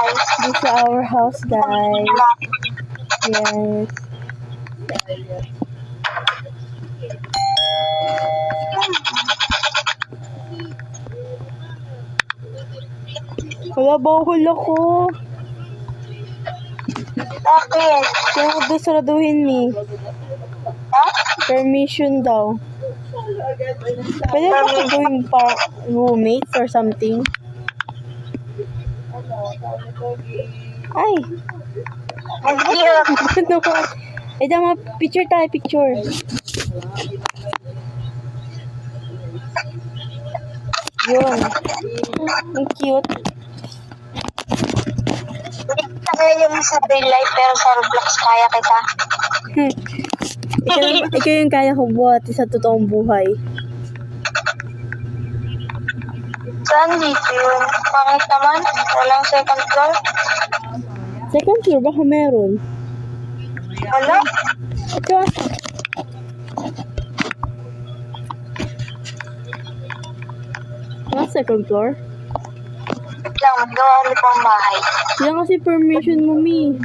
guys. This is our house, guys. Yes. Wala, bawal ako. Bakit? Kaya mo doon saraduhin ni. Ha? Permission daw. Pwede ba ako going pa roommates or something? Ay! Hindi. Ano ko? Ay, dama, picture tayo, picture. Yun. Ang cute. Hindi kita kaya yung sa real life pero sa Roblox kaya kita. Ikaw yung kaya ko buhat sa totoong buhay. Saan dito yun? Pangit naman. Walang second floor. Second floor, baka meron. Wala. Ito. Wala second floor? Lang, gawa ulit pang bahay. Kailangan kasi permission mo, Mi.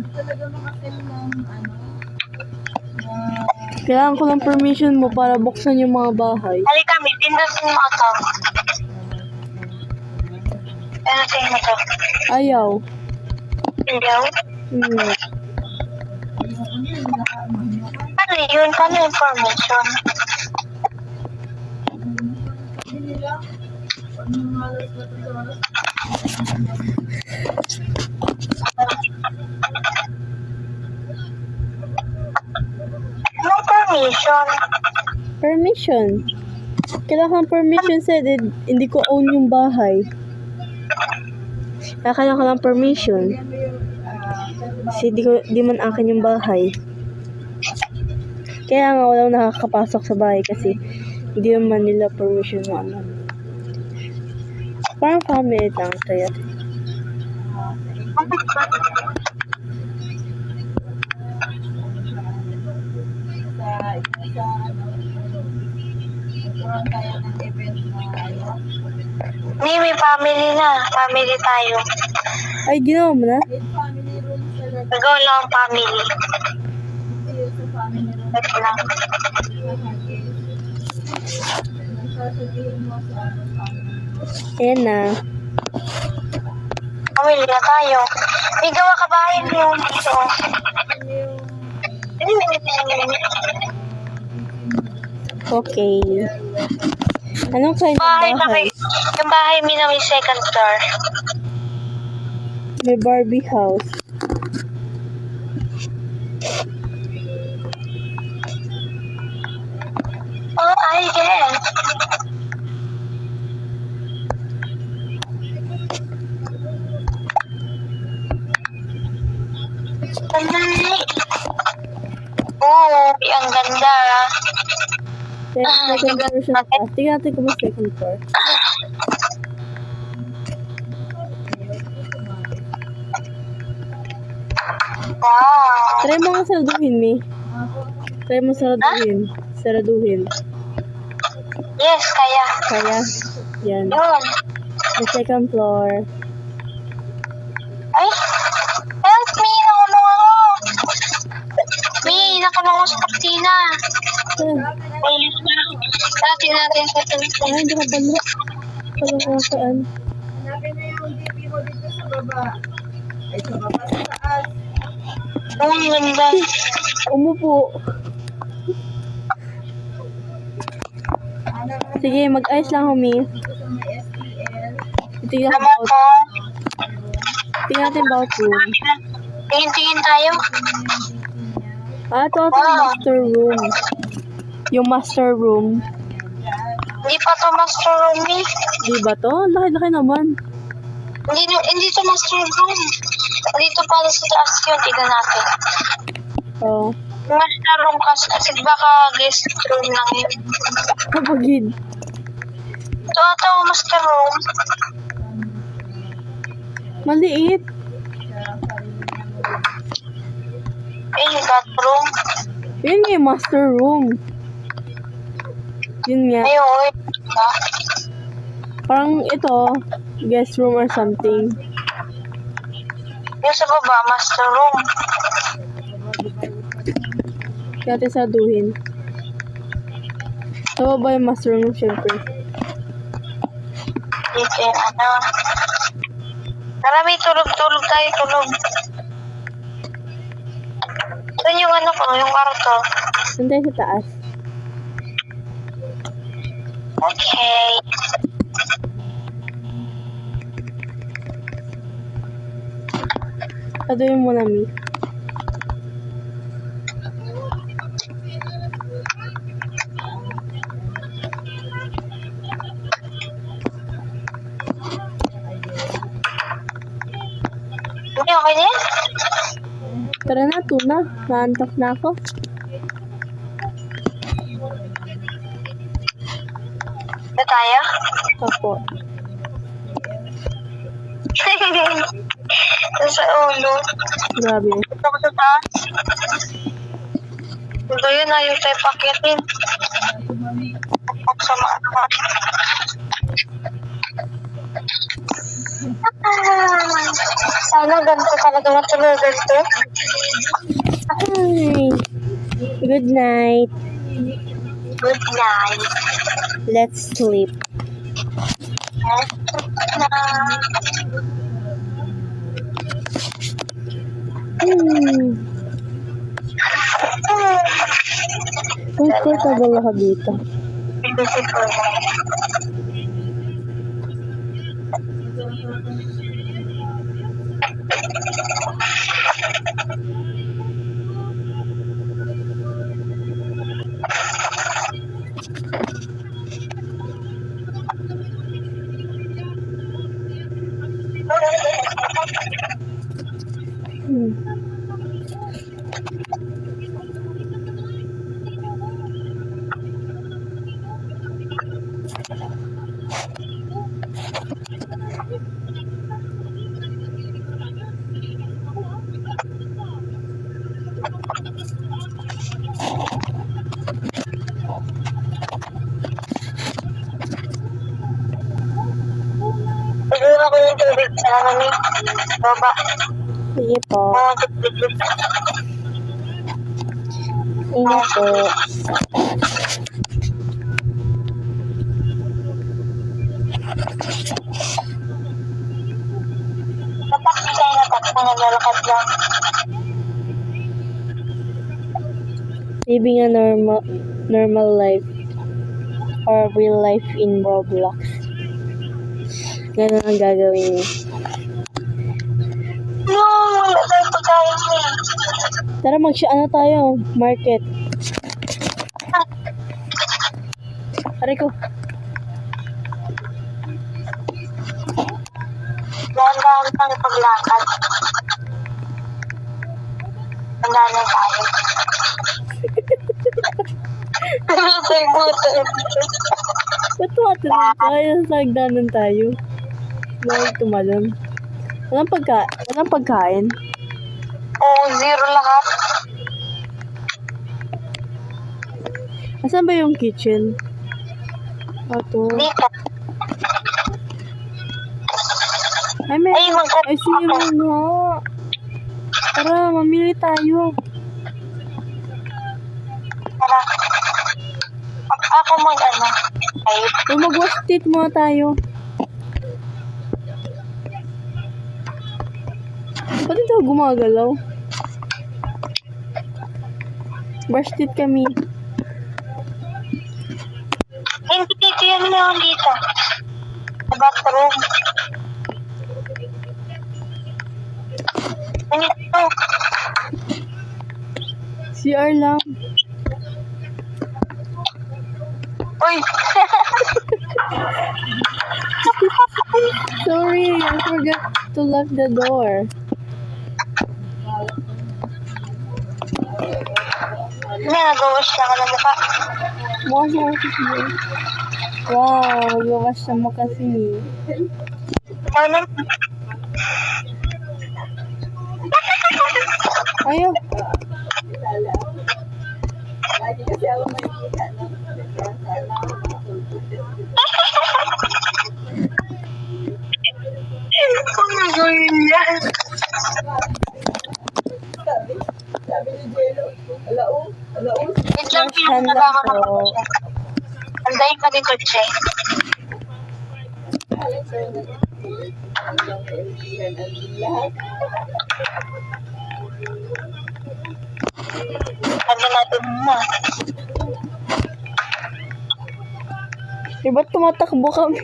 Kailangan ko ng permission mo para buksan yung mga bahay. Halika, may pindutin mo ito. Ano tingin mo ito? Ayaw. Ayaw? Ano yun? Paano information? Anong permission? Permission. Kailangan permission said hindi ko own yung bahay. Kailangan ko ng permission. Kasi di man akin yung bahay. Kaya nga walang nakakapasok sa bahay kasi hindi naman nila permission na ano. Parang family lang kaya. May family na. Family tayo. Ay, ginawa mo na? Nagawa lang ang family. Wait lang. Ayan na. Family na tayo. May gawa ka bahay mo dito. Okay. Anong kind of Bahay na bahay? yung bahay mo na may second floor. May Barbie house. Oh, I guess. Oh, ang ganda. Second version pa. Tingnan natin kung may second floor. Wow. Try mo nga saraduhin, Mi. Try mo saraduhin. Saraduhin. Yes, kaya. Kaya, yan. Yun. The second floor. Ay, help me, nakulong ako. Me, nakulong ako sa kaptina. Dati natin sa Ay, telephone. hindi ka balo. Balo ka saan. Hanapin na yung DP mo dito sa baba. Ay, sa baba sa taas. Oh, ang ganda. Umupo. Sige, mag-ayos lang, homie. Dito sa may STL. Tingnan Naman about. ko. Tingnan natin about room. Tingin-tingin tayo. Ah, ito yung master room. Yung master room. Hindi pa to master room eh. Di ba to? Laki-laki naman. Hindi to master room. Dito pala sa taas yun. Tignan natin. Oh. Master room kasi baka guest room lang yun. Kapagid. Ito, master room. Maliit. Eh, bathroom. Yun nga yung master room. Yun nga. Ayun. Parang ito, guest room or something. Yung sa baba, master room. Kaya natin saduhin. Sa baba yung master room, syempre. Dito yung ano. Tara, may tulog-tulog tayo, tulog. Saan yung ano ko, yung kwarto? Nandun sa taas. Okay. Saduhin mo na, Mi. Hindi, okay na yan? Tara na, tuna. Maantok na ako. Na tayo? Opo. Sa ulo. Grabe. Ito ko sa taas. Ito yun, ayaw tayo pakyatin. Ako sa mga naman. Sana ganito talaga matulugan to. Hi. Good night. Good night. Let's sleep. Comfortable ako dito. Beautiful. Siguro ako yung tubig sa amin. Baba. Sige po. Mga tubig. Ingat po. Natakot tayo na naglalakad lang. Living a normal life or real life in Roblox. Ganun ang gagawin niyo. No, wala tayo pagkain eh. Tara ano tayo? Market. Aray ko. Dahan-dahan tayo paglakad. Handa na tayo. Tayo buto. Ba't tumatalon tayo? Sagdanan tayo. Bakit tumalon? Walang pagkain. Oo, zero lahat. Asan ba yung kitchen? Ato. Dito. Ay, may... Ay, Ay, zero nga. Tara, mamili tayo. Tara. Ako mag-ano. Ay, Ay, mag-wash teeth muna tayo. Ba't ito gumagalaw? Brush teeth kami. hindi dito yan lang dito. Sa bathroom. Dito. CR lang. Uy! Sorry, I forgot to lock the door. Hindi, nag-wash na ka ng mukha. Wash mo kasi siya. Wow, mag-wash na mo kasi. Ano? Ayaw. Lagi kasi ako makikita na Kung nagawin yan. Sabi ni Jello, alaos. Wait lang, Handa pinunta ako ng po. kotse. Andayin ka din kotse. Lahat. Handa natin mo. Eh, ba't tumatakbo kami?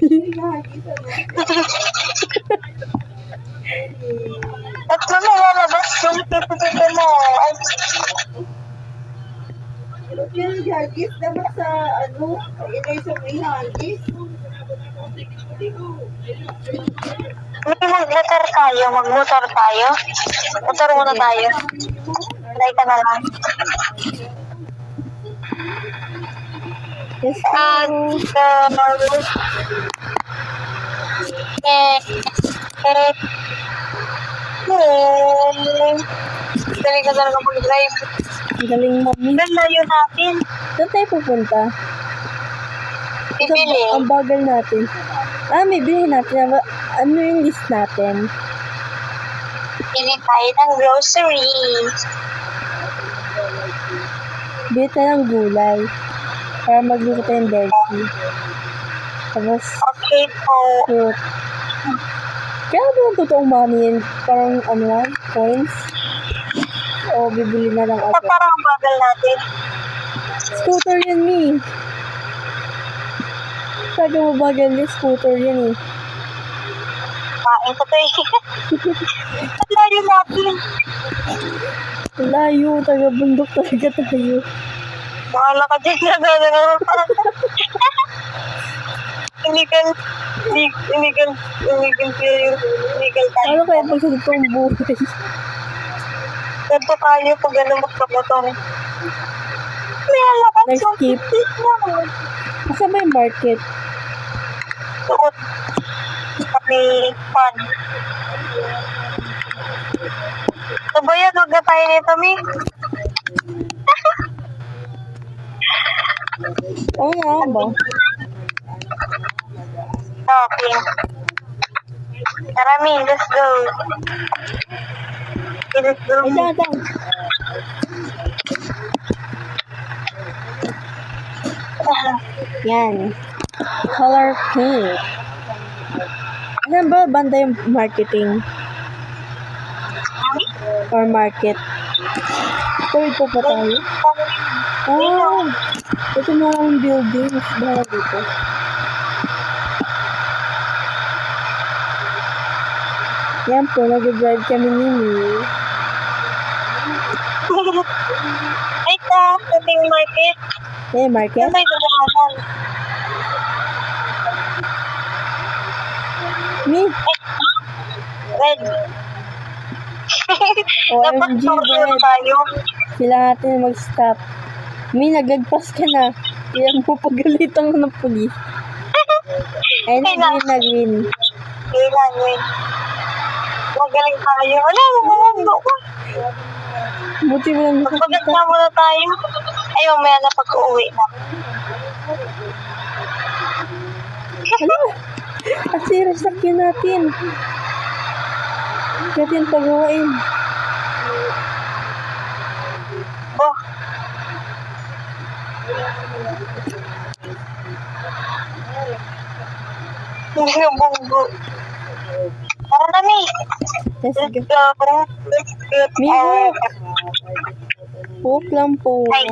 At kami lalabas yung pipitin mo. Ay, Yung hagis, dapat sa ano, inay sa may hagis. Mag-motor tayo. Mag-motor tayo. Motor muna tayo. Anday ka na lang. Yes, At, po. Dali ka talaga mag-drive. Ang galing, mami. Ganda yun natin. Saan tayo pupunta? Bibili. Ang bagal natin. May bilhin natin. Ano yung list natin? Bili tayo ng groceries. Bili tayo ng gulay. Para magluto tayong berky. Tapos, Okay po. fruit. Kaya ba yung totoong money yun? Parang, ano yan? Coins? O bibili na lang Ito ako. parang ang bagal natin. Scooter yun, Mi. Sabi mo bagal ni scooter yun eh. Kain ko to eh. Ang layo natin. Layo, taga-bundok talaga tayo. Bahala ka dyan na gano'n. Illegal tayo. Ano kaya pag sa totoong buhay? Ganto tayo pag gano'n magpapatong. May halakan sa Nag-skip. titik naman. Kasi may market. Suot. May fun. So ba yan? Huwag na tayo nito, Mi. Ano nga ba? Okay. Tara, Mi. Let's go. Okay, let's go. Ay, dadang. Yan. Color pink. Ano ba banda yung marketing? Or market? Tuloy po pa tayo? Ito na lang buildings. Bahala dito. Yan po, nag-drive kami ni Mi. Ay, ito. Ito yung market. Eh, market? Ito yung dalaman. Mi? Red. Dapat OMG, pag-shoot red. tayo. Sila natin mag-stop. Mi, nagagpas ka na. Kaya mo pagalitan ko ng pulis. Ay, nag-win. Kailan, wait. Magaling tayo. Wala, mamambo ko. Buti mo lang Magpagat nakakita. na muna tayo. Ay, mamaya na pag-uwi na. Hala! At serious sakyan natin. Natin pagawain. Oh. Hindi yung bunggo. Tara na, Mi. Let's Let's go. go. Let's get Mi, out. Walk lang po. Ay,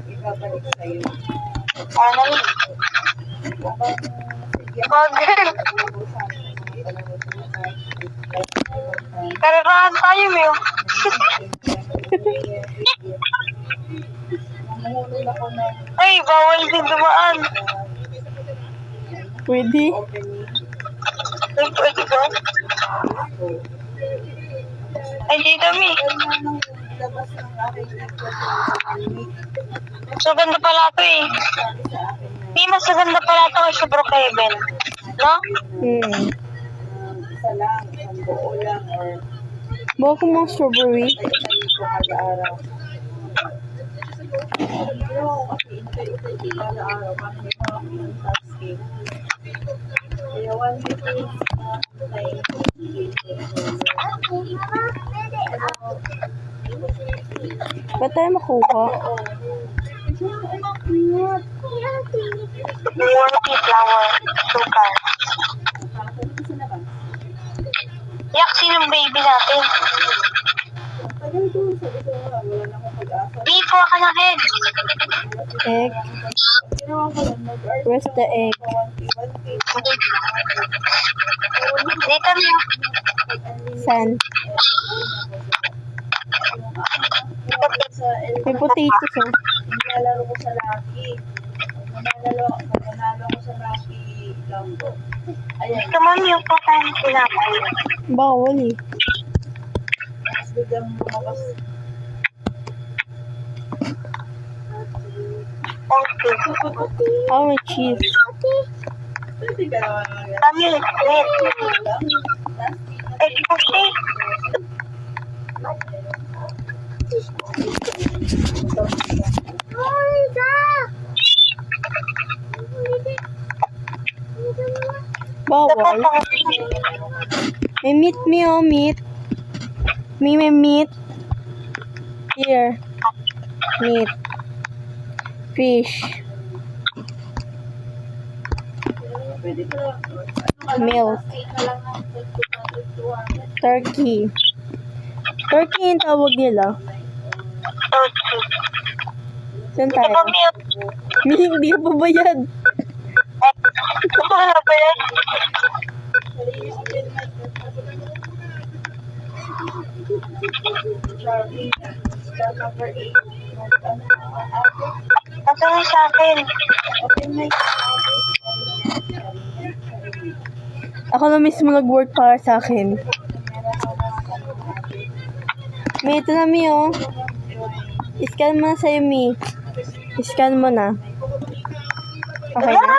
Ibabalik sa'yo. tara na, Mi. Wag. Kararahan tayo, Mi. Mamuhulog ako na Ay, bawal din dumaan. Pwede. opening. Ay, pwede ba? Ay, dito, Mi. Nung labas ng aking So, ganda pala ito eh. sabi sa akin na Mi, mas maganda pala ito kay Subro Kevin. No? isa lang, isang buo lang, or Bawa ko mga strawberry. tayo ko kada araw. Pero kasi intay kada araw, parang may mga tasking. Kaya 1 week is like Ba't tayo makuha? Multi flower. Sukal. Yak, sinong baby natin? tagal doon. Sabi ko nga, wala na akong pag-asa. Kuha ka ng egg. Egg. Ginawa ko lang, nag-art Where's the egg? 1K. Dito mo. San? Sa May potatoes oh. nilalaro ko sa Lucky. Pag nanalo ko sa Lucky Lambo. Ayan, Gusto mo yung po tayong sinapay. Bawal eh. tapos biglang lumabas. Okay. Oh, may cheese. Pwede ka naman mag- Kami, wait. Egg pushi. Bawal. May meat me oh, meat. May meat. Here. Meat. Fish. Pwede ka Milk. Turkey. Turkey yung tawag nila. Okay. Saan Ito tayo? ba milk? Hindi ka pabayad. Wala ba yan? Star number 8. Nasaan yung sa akin? Open mic. Ako na mismo nag-work para sa akin. May ito na, Mi, oh. Iscan mo na sa'yo, Mi. Iscan mo na. Okay na?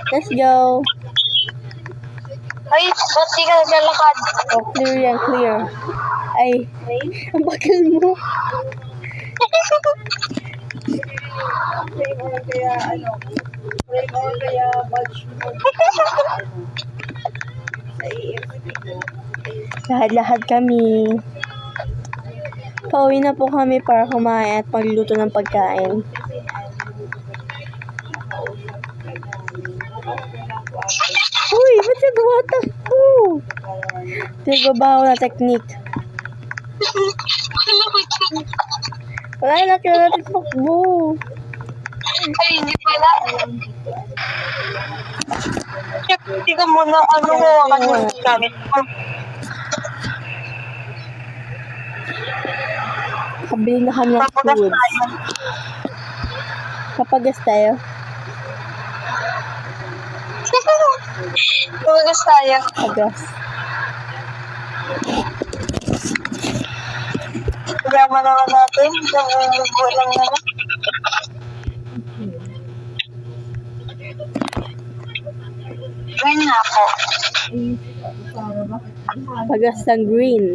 Let's go. Ay, ba't di ka naglalakad? Oh, clear yan, clear. Ay, ang bakal mo. Frame or kaya ano, frame or kaya badge mo sa EFP ko. Lahat-lahat kami. Pauwi na po kami para kumain at magluto ng pagkain. Uy, ba't siya tumatakbo? Nagbabaho na technique. Wala na, kaya natin takbo. Ay, hindi pala. Check, tika muna. Ano mo ang gamit mo? Kabili na kami ng Papagas food. tayo. Papagas tayo. Papagas tayo. Pagas. Programa naman natin. Nagbubuo lang naman. Green nga po. Para bakit ihan? Pagas ng green.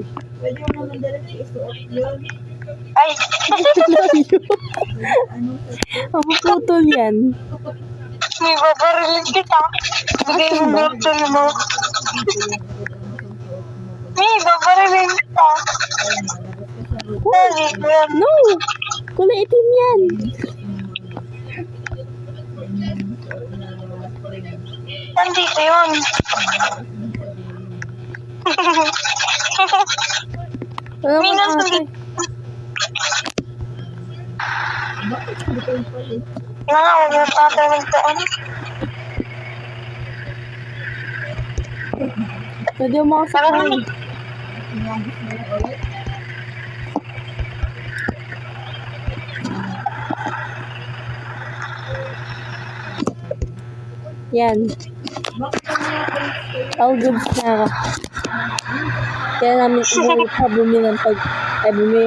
Pwede mo naman dala isuot yun. Ay, Ano sa Mapuputol yan. may babarilin kita. Bigay mo doctor mo. May babarilin kita. Dali ko yan. No! Kulay itim yan. Nandito yun. Wala May ko nasa ate. Nga nga, huwag mo tatanig sa ano. Pwede mo makasakay. Yan. All goods na. Kaya namin umuwi pa bumili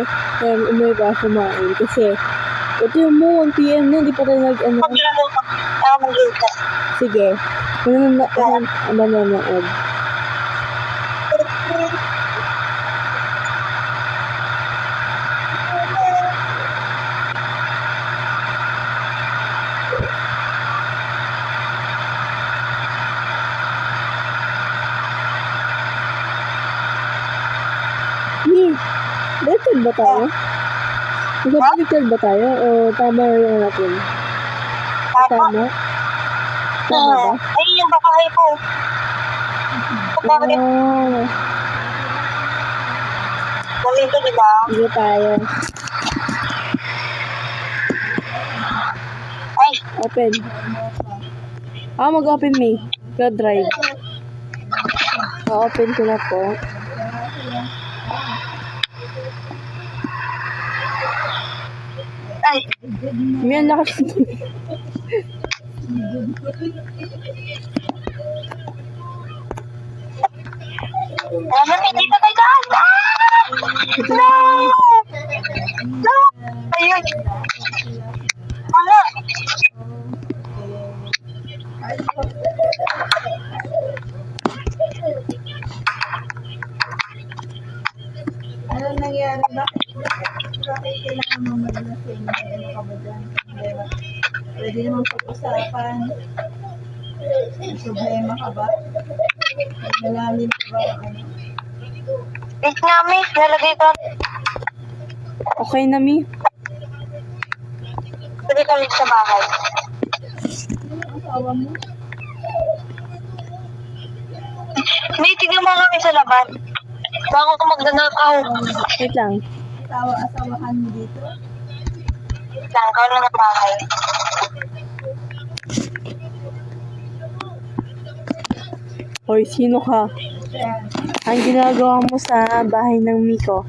pa kumain. Kasi, ito yung mo, 1 PM na, hindi pa tayo nag-ano. Magluluto. Ako magluluto. Sige. Manonood. ba tayo? Nasa baliktad ba tayo? O tama yung natin? Tama? Tama ba? Ay, yung bakahay ko. Bakit? Oh, Nalito, di ba? hindi tayo. Ay, Open. Mag-open me. Go drive. O-open ko na po. ay. May ang lakas. Mami, dito tayo daan. No! No! Ayun. Wala. Ano nangyari? Bakit kailangan mo maglasing? Ano ka ba dyan? Pwede naman pag-usapan. May problema ka ba? Malalim ka ba? Ano? Wait nga, miss. Nalagay ko. Okay na, Mi. Pwede ka ulit sa bahay. Ang asawa mo? May tignan mo kami sa laban. Bago ko magdanakaw. Wait lang. Asawahan mo dito? Lang, ikaw lang ang bahay. Hoy, sino ka? Yan. Ang ginagawa mo sa bahay ng Miko?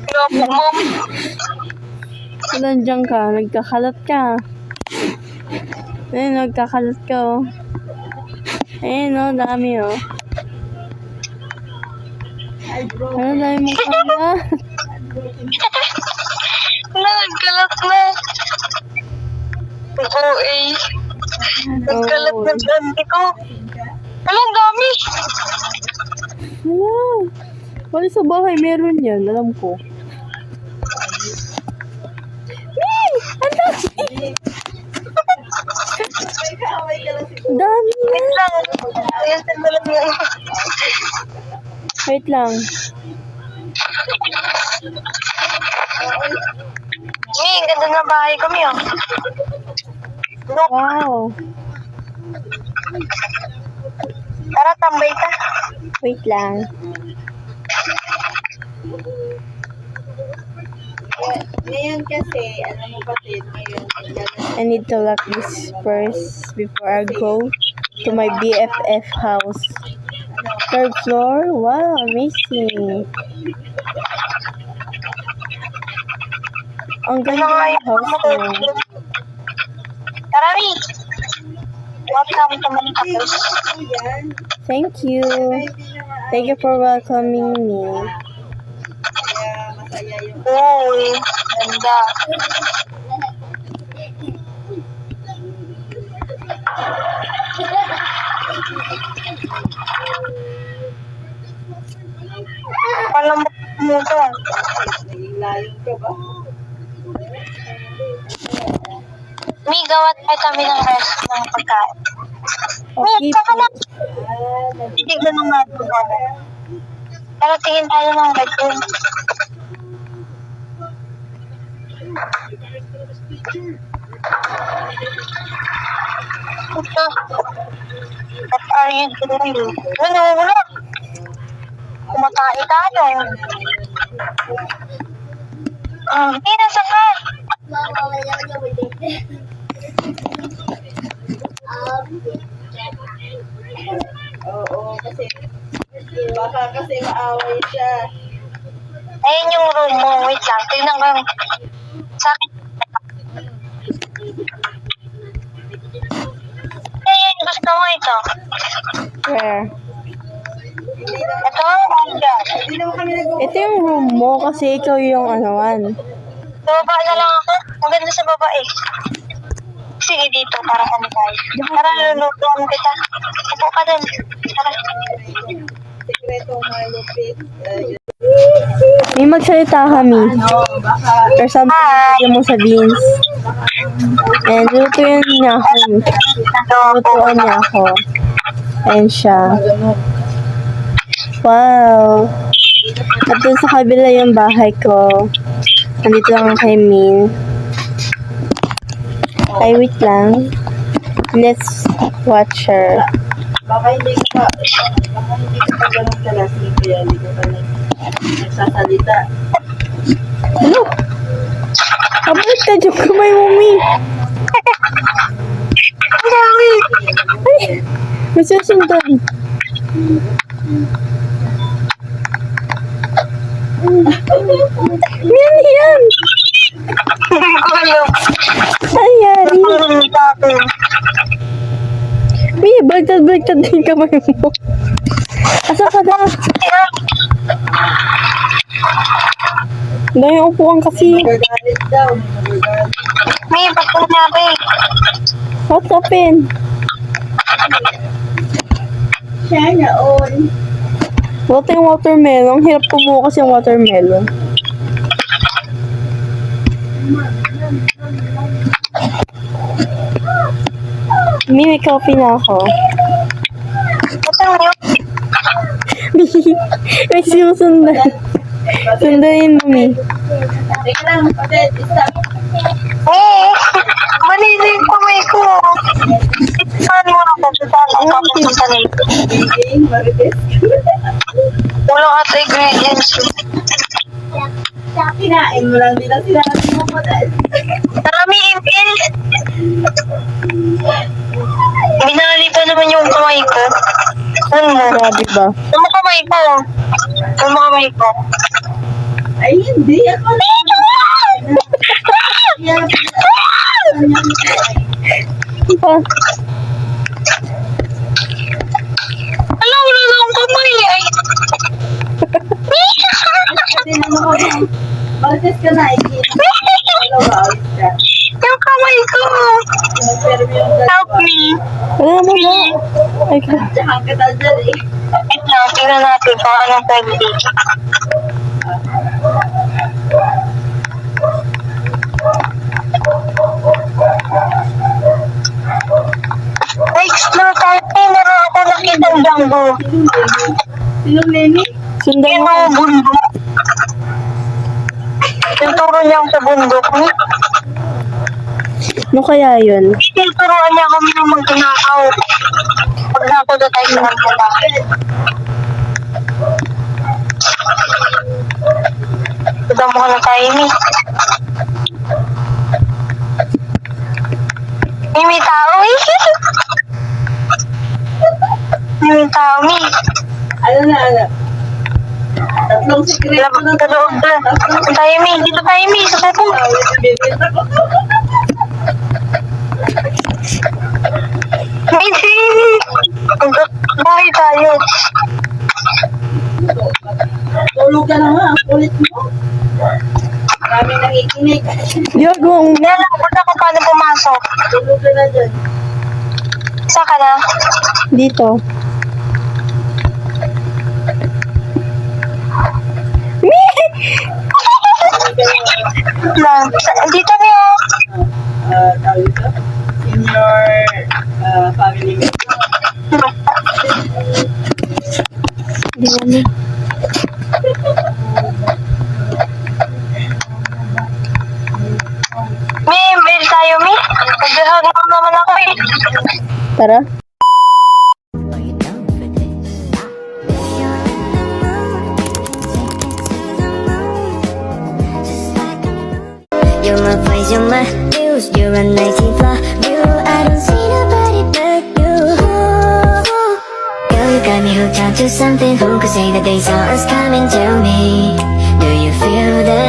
Loko mo. Nandiyan ka, nagkakalat ka. Ayun, nagkakalat ka, oh. Ayun, oh, dami, oh. Ano, dami mo kalat? Nagkalat na. Oo, eh. Nagkalat na sa ko. Alam, dami. Wala. Wala sa bahay, meron yan. Alam ko. Hey! Ang dami! Away ka lang siguro. Dami na! Wait lang. Ayan, sandalan mo. Wait lang. Ang ganda na bahay kami, oh. Look, Wow. tara, tambay ka. Wait lang. Ngayon kasi, ano mo kasi, ngayon, I need to lock this first before I go to my BFF house. Third floor? Wow, amazing. Ang ganda ng house mo. Tara, Mi. Welcome to my house. yan, Thank you. hindi na nga, Thank you for welcoming me. kaya masaya yung Uy, ganda. Paano mo ito? naging layong ka ba? Mi, gawat pa kami ng rest ng pagkain. Mi, Okay saka po. na. Tignan ng natin. Pero tingin tayo ng bedroom. Ito. What are you doing? Ano, wala. Kumatay tayo. Hindi, nasa ka. Oo, kasi, baka kasi maaway siya. Ayun yung room mo. Wait lang. Tignan ko yung... Sa akin. Ayun, gusto mo ito. Where? Hindi naman, Ito, andyan. hindi naman kami nag-uusap. Ito yung room mo kasi ikaw yung anuan. Sa baba na lang ako. Maganda sa baba eh. Sige dito, para kami tayo. Tara, lulutuan kita. Upo ka din. Tara. Sekreto malupit. May magsalita kami. Baka, Or something na pwede mo sabihin. And lutuin niya ako. Lutuan niya ako. And siya. ganun. Wow. At dun sa kabila yung bahay ko. Nandito lang kay Min. Ay, wait lang. Let's watch her. Baka hindi ka pa ganun kalasing kaya hindi ka pa nagsasalita. Ano? Abalik ka dyan kamay mo, Mi. Ay, may susundan. Yan, yan. Hindi ko alam. Ay, yari. Ang sa akin. Mi, baliktad din kamay mo. Asa ka na? Dahil upuan kasi. Magagalit daw. Magagalit. May, ba't ko nabi? What's open? Sana all. Wala tayong watermelon. Ang hirap kumuha kasi yung watermelon. Mi, may coffee na ako. Ito yun. May sinusundan. Sundayin mo, Mi. Teka lang, kapit. Stop. Oo. Manila yung kamay ko. Saan mo na kasi saan ang kapit mo sa nito? Baking, marites. Walang ata ingredients. Kinain mo lang din ang sinabi mo po dahil. Marami email. Binali pa naman yung kamay ko. Ano mo? Grabe ba? Ano kamay ko? Ano kamay ko? Ay, hindi. Ako na. Pa, Alam, wala na akong kamay. Ay. Hindi naman ako. Marites ka na. Hello, bawit ka. Yung kamay ko. Pero yung Help me. wala mo na. Ay, ka. Tsaka kita dyan eh. Wait lang, tingnan natin kung anong pwede dito. Na-explore tayo. Meron ako nakita ng janggo. Sinong Lenny? Sundan Yun mo. ang bundok. Tinuturo niya ako sa bundok. Ano kaya yun? Tinuturuan niya kami ng magtinakaw. Pag nakaw na tayo sa magpunta. Tudang mo ka na tayo, Mi. May tao, Mi. May tao, Mi. Ano na, ano? Tatlong sikreto na to. Tayo, Mi. Dito tayo, Mi. Sa kuko. Bibenta ko. Hindi. Bahay tayo. Tulog ka na nga. Kulit mo. Maraming nakikinig. Gagawang Yan lang, punta ko paano pumasok. Tulog ka na dyan. Saan ka na? dito. Mi! Lang. Dito, Mi, oh. Tawag ito? Senior family member. Di ba, Mi? Mi, mail tayo, Mi. Nag-hug mo naman ako, eh. Tara. You're my praise, you're my muse, you're a nighty flaw. You, I don't see nobody but you. Girl, you got me hooked onto something. Who could say that they saw us coming to me? Do you feel the